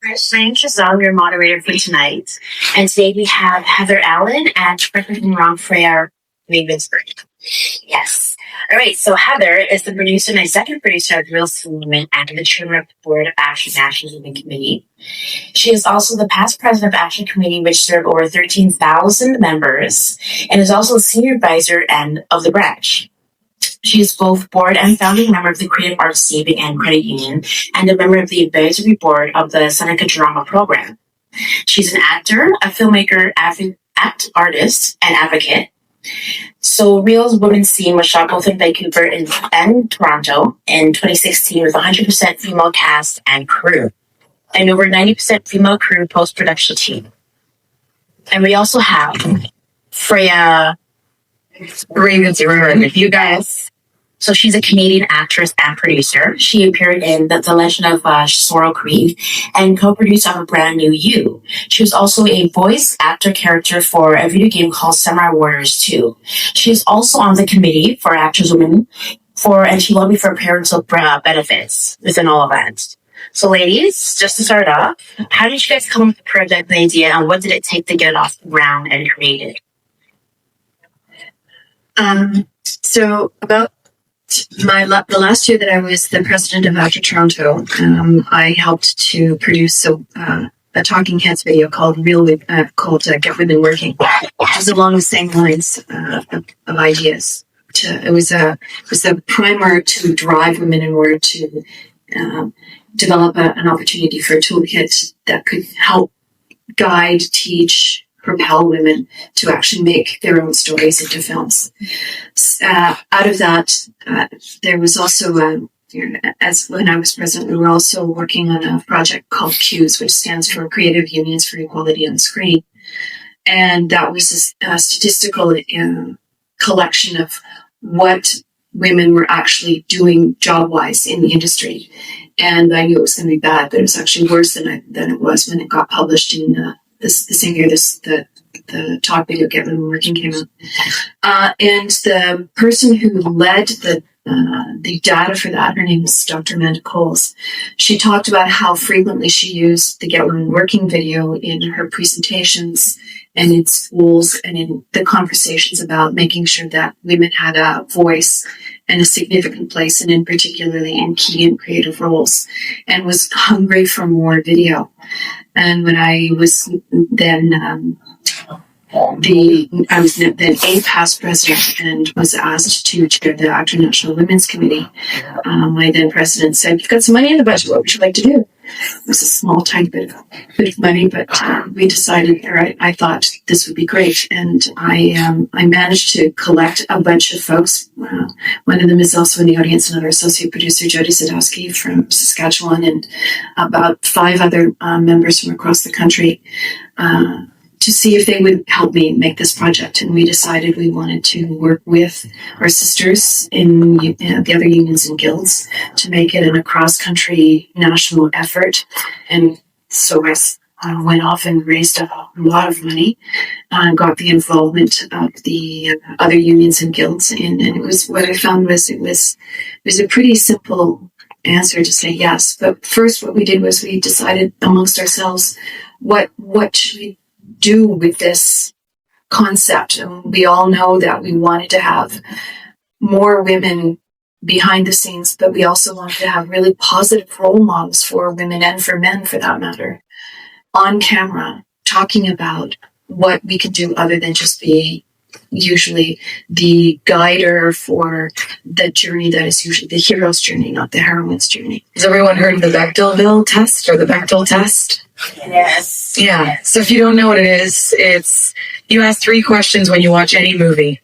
My name's Giselle, your moderator for tonight. And today we have Heather Allen and correct me if I'm wrong, Freya Ravensbergen. Yes. All right. So Heather is the producer and executive producer of Real School Women and the chairman of the board of Action National Women Committee. She is also the past president of Action Committee, which served over 13,000 members, and is also a senior advisor and of the branch. She is both board and founding member of the Creative Arts Saving and Credit Union and a member of the advisory board of the Seneca Drama Program. She's an actor, a filmmaker, act artist, and advocate. So Real Women's Scene was shot both in Vancouver and Toronto in 2016 with 100% female cast and crew, and over 90% female crew post-production team. And we also have Freya Ravensbergen with you guys. So she's a Canadian actress and producer. She appeared in The Legend of Sorrow Queen and co-produced on A Brand New You. She was also a voice actor character for a video game called Samurai Warriors 2. She's also on the committee for Actors Women and she lobbied for parental benefits within all of that. So ladies, just to start off, how did you guys come up with the project and idea, and what did it take to get it off the ground and create it? So about the last year that I was the president of Actor Toronto, I helped to produce a Talking Heads video called Get Women Working, which was along the same lines of ideas. It was a primer to drive women in order to develop an opportunity for a toolkit that could help guide, teach, propel women to actually make their own stories into films. Out of that, there was also, as when I was president, we were also working on a project called CUES, which stands for Creative Unions for Equality on Screen. And that was a statistical collection of what women were actually doing job-wise in the industry. And I knew it was going to be bad, but it was actually worse than it was when it got published in the same year the talk video Get Women Working came out. And the person who led the data for that, her name is Dr. Amanda Coles. She talked about how frequently she used the Get Women Working video in her presentations and in schools and in the conversations about making sure that women had a voice and a significant place, and in particularly in key and creative roles, and was hungry for more video. And when I was then a past president and was asked to chair the Actor National Women's Committee, my then president said, "You've got some money in the budget. What would you like to do?" It was a small, tiny bit of money, but we decided, all right, I thought this would be great. And I managed to collect a bunch of folks. One of them is also in the audience, another associate producer, Jody Sadowski from Saskatchewan, and about 5 other members from across the country, to see if they would help me make this project. And we decided we wanted to work with our sisters in the other unions and guilds to make it a cross-country national effort. And so I went off and raised a lot of money, got the involvement of the other unions and guilds. And it was, what I found was it was a pretty simple answer to say yes. But first what we did was we decided amongst ourselves, what should we do with this concept? And we all know that we wanted to have more women behind the scenes, but we also wanted to have really positive role models for women and for men, for that matter, on camera, talking about what we could do other than just be usually the guider for the journey that is usually the hero's journey, not the heroine's journey. Has everyone heard of the Bechdel test or the Bechdel test? Yes. Yeah. Yes. So if you don't know what it is, it's you ask 3 questions when you watch any movie.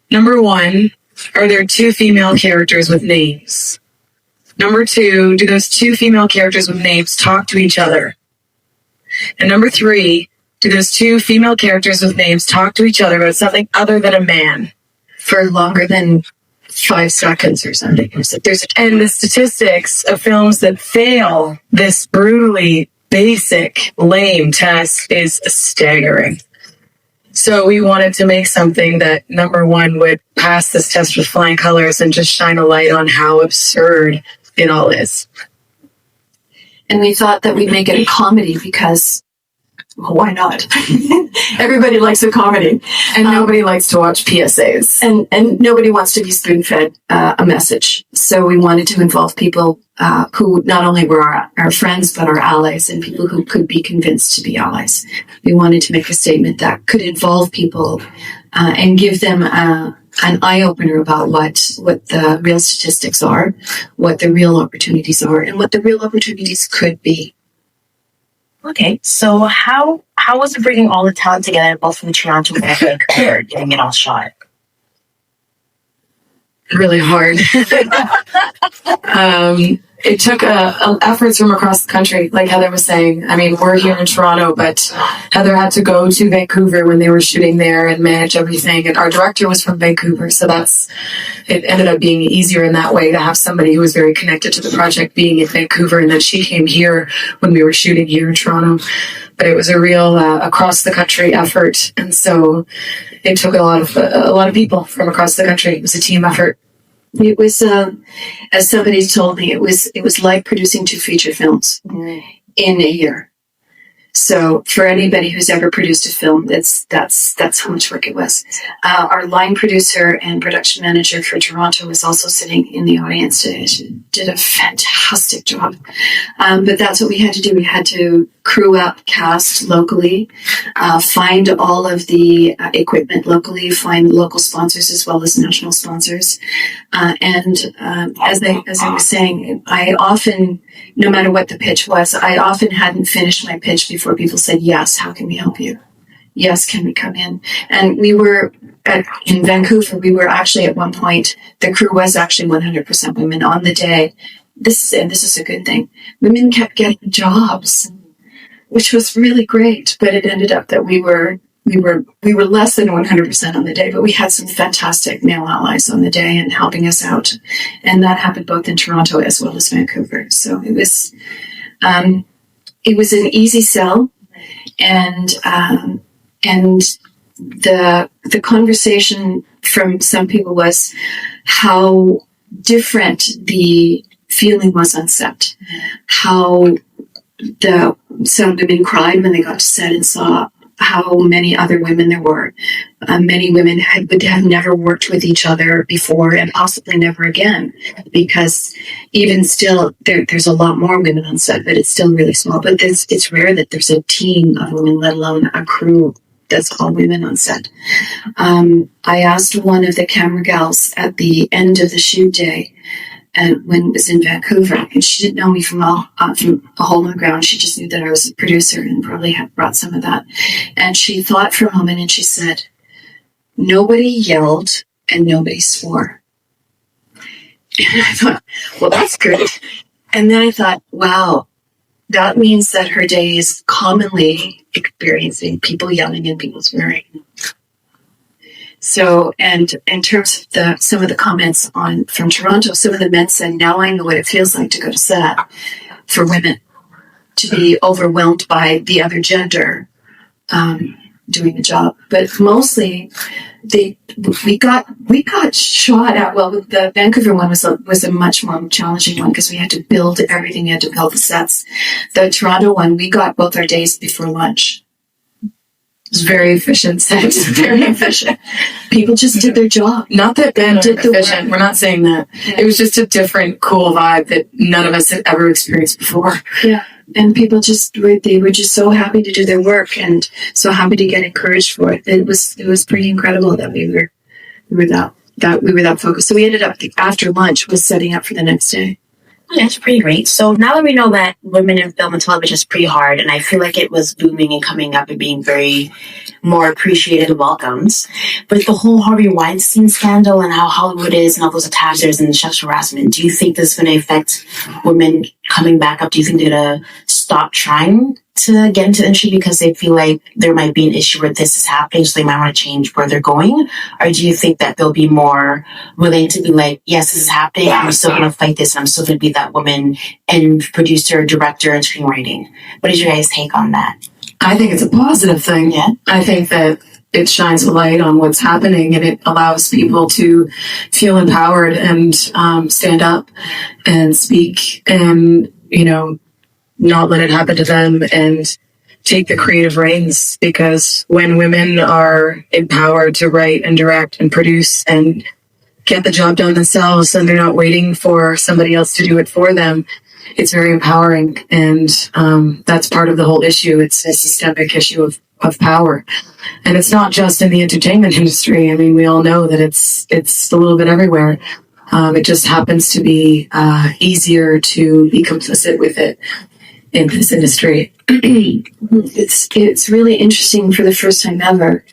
Number 1, are there 2 female characters with names? Number 2, do those 2 female characters with names talk to each other? And number 3, do those 2 female characters with names talk to each other about something other than a man? For longer than 5 seconds or something. And the statistics of films that fail this brutally basic, lame test is staggering. So we wanted to make something that, number 1, would pass this test with flying colors and just shine a light on how absurd it all is. And we thought that we'd make it a comedy because, well, why not? Everybody likes a comedy. And nobody likes to watch PSAs. And nobody wants to be spoon-fed a message. So we wanted to involve people who not only were our friends, but our allies, and people who could be convinced to be allies. We wanted to make a statement that could involve people and give them an eye-opener about what the real statistics are, what the real opportunities are, and what the real opportunities could be. Okay, so how was it bringing all the talent together, both from Toronto and Vancouver, getting it all shot? Really hard. It took efforts from across the country, like Heather was saying. I mean, we're here in Toronto, but Heather had to go to Vancouver when they were shooting there and manage everything. And our director was from Vancouver, so it ended up being easier in that way to have somebody who was very connected to the project being in Vancouver. And then she came here when we were shooting here in Toronto. But it was a real across the country effort, and so it took a lot of people from across the country. It was a team effort. It was, as somebody told me, it was like producing 2 feature films in a year. So for anybody who's ever produced a film, that's how much work it was. Our line producer and production manager for Toronto was also sitting in the audience today. She did a fantastic job. But that's what we had to do. We had to crew up, cast locally, find all of the equipment locally, find local sponsors as well as national sponsors. And as I was saying, I often, no matter what the pitch was, I often hadn't finished my pitch before people said, yes, how can we help you? Yes, can we come in? And we were in Vancouver, we were actually at one point, the crew was actually 100% women on the day. This is a good thing. Women kept getting jobs, which was really great, but it ended up that we were less than 100% on the day, but we had some fantastic male allies on the day and helping us out. And that happened both in Toronto as well as Vancouver. So it was an easy sell, and the conversation from some people was how different the feeling was on set, how some women cried when they got to set and saw how many other women there were. Many women would have never worked with each other before and possibly never again, because even still, there's a lot more women on set, but it's still really small. But it's rare that there's a team of women, let alone a crew that's all women on set. I asked one of the camera gals at the end of the shoot day, and when it was in Vancouver, and she didn't know me from a hole in the ground. She just knew that I was a producer and probably had brought some of that. And she thought for a moment and she said, nobody yelled and nobody swore. And I thought, well, that's good. And then I thought, wow, that means that her day is commonly experiencing people yelling and people swearing. So, and in terms of some of the comments from Toronto, some of the men said, now I know what it feels like to go to set for women, to be overwhelmed by the other gender doing the job. But mostly, we got shot at. Well, the Vancouver one was a much more challenging one because we had to build everything. We had to build the sets. The Toronto one, we got both our days before lunch. It was very efficient set. Very efficient. People just did their job. Not that Ben did efficient. We're not saying that. Yeah. It was just a different, cool vibe that none of us had ever experienced before. Yeah. And people they were just so happy to do their work and so happy to get encouraged for it. It was pretty incredible that we were that focused. So we ended up after lunch was setting up for the next day. That's pretty great. So now that we know that women in film and television is pretty hard, and I feel like it was booming and coming up and being very more appreciated and welcomed, but the whole Harvey Weinstein scandal and how Hollywood is and all those attackers and sexual harassment, do you think this is going to affect women coming back up? Do you think they're going to stop trying to get into the industry because they feel like there might be an issue where this is happening, so they might want to change where they're going? Or do you think that they'll be more willing to be like, yes, this is happening, I'm still going to fight this, and I'm still going to be that woman and producer, director, and screenwriting? What is your guys' take on that? I think it's a positive thing. Yeah. I think that it shines a light on what's happening, and it allows people to feel empowered and stand up and speak and, not let it happen to them and take the creative reins, because when women are empowered to write and direct and produce and get the job done themselves, and they're not waiting for somebody else to do it for them, it's very empowering. And that's part of the whole issue. It's a systemic issue of power. And it's not just in the entertainment industry. I mean, we all know that it's a little bit everywhere. It just happens to be easier to be complicit with it in this industry. It's really interesting. For the first time ever,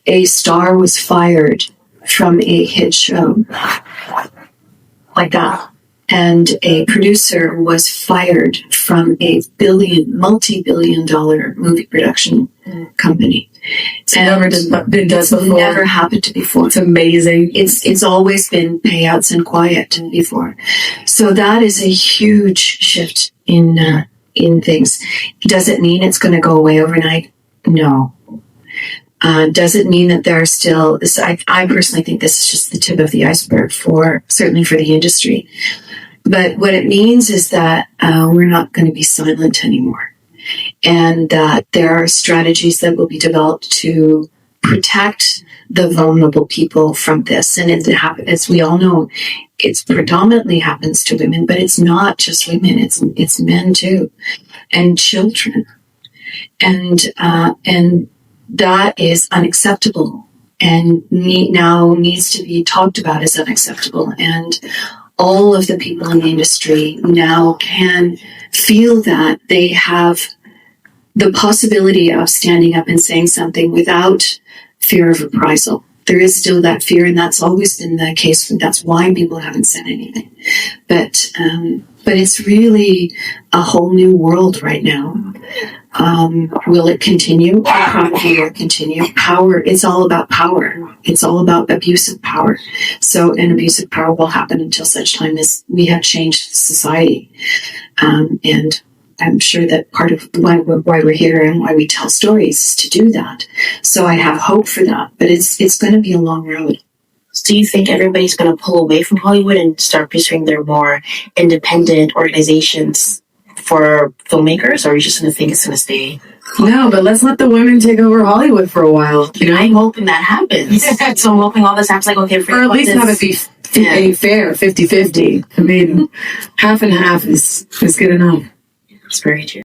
a star was fired from a hit show like that, and a producer was fired from a multi-billion-dollar movie production company. It's never been done before. Never happened before. It's amazing. It's always been payouts and quiet before. So that is a huge shift in things. Does it mean it's going to go away overnight? No. Does it mean that there are still this? I personally think this is just the tip of the iceberg certainly for the industry. But what it means is that we're not going to be silent anymore, and that there are strategies that will be developed to protect the vulnerable people from this. And as we all know, it predominantly happens to women, but it's not just women; it's men too, and children, and that is unacceptable, and now needs to be talked about as unacceptable. And all of the people in the industry now can feel that they have the possibility of standing up and saying something without fear of reprisal. There is still that fear, and that's always been the case. That's why people haven't said anything. But it's really a whole new world right now. Will it continue? Probably will continue. Power, it's all about power. It's all about abuse of power. So an abuse of power will happen until such time as we have changed society. And I'm sure that part of why we're here and why we tell stories is to do that. So I have hope for that, but it's going to be a long road. So do you think everybody's going to pull away from Hollywood and start pursuing their more independent organizations for filmmakers, or are you just going to think it's going to stay? No, but let's let the women take over Hollywood for a while. You know, I'm hoping that happens. So I'm hoping all this happens, like, okay, or at least have it be a fair 50-50. I mean, half and half is good enough. It's very true.